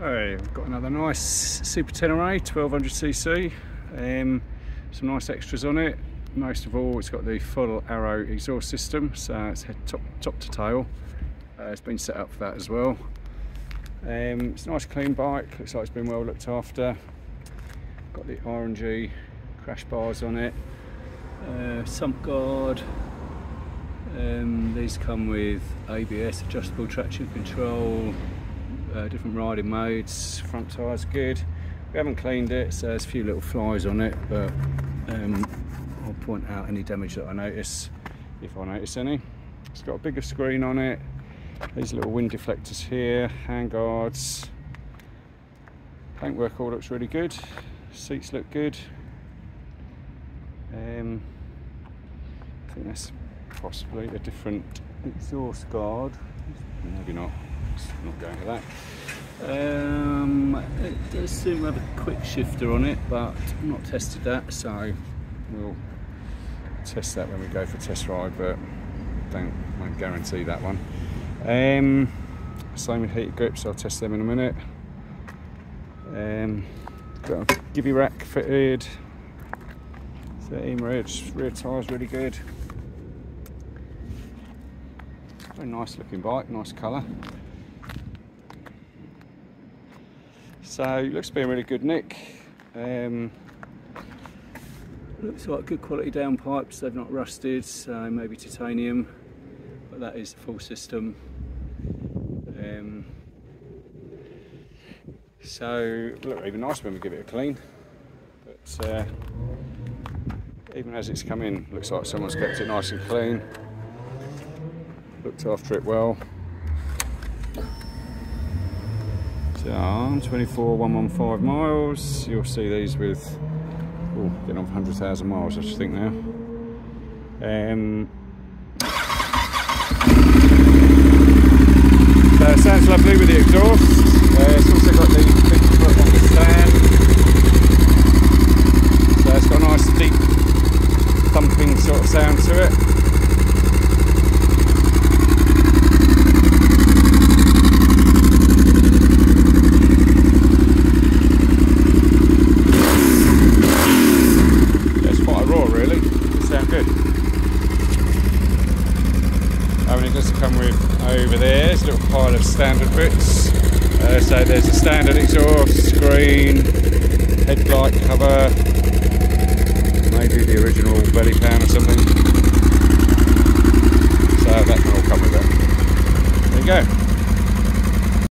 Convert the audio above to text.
Hey, we've got another nice Super Tenere 1200cc. Some nice extras on it. Most of all, it's got the full Arrow exhaust system, so it's top to tail. It's been set up for that as well. It's a nice clean bike, looks like it's been well looked after. Got the orangey crash bars on it, sump guard. These come with ABS, adjustable traction control, different riding modes. Front tyres good. We haven't cleaned it, so there's a few little flies on it, but I'll point out any damage that I notice, if I notice any. It's got a bigger screen on it. These little wind deflectors here, hand guards. Paintwork all looks really good. Seats look good. I think that's possibly a different exhaust guard. Maybe not. It's not going to that. It does seem to have a quick shifter on it, but I've not tested that, so we'll test that when we go for test ride, but won't guarantee that one. Same with heated grips, I'll test them in a minute. Got a gibby rack fitted. 13 rear tyres really good. Very nice looking bike, nice colour. So it looks to be in really good nick. Looks like good quality downpipes, they've not rusted, so maybe titanium, but that is the full system. So look even nice when we give it a clean, but even as it's come in, looks like someone's kept it nice and clean, looked after it well. So 24,115 miles. You'll see these with getting on for 100,000 miles, I just think now. So it sounds lovely with the exhaust. It's also got the big foot on the stand, so it's got a nice deep thumping sort of sound to it. Yeah, it's quite a roar really, it sounds good. It does come with over there's a little pile of standard bits. So there's a standard exhaust, screen, headlight cover, maybe the original belly pan or something. So that can all come with it. There you go.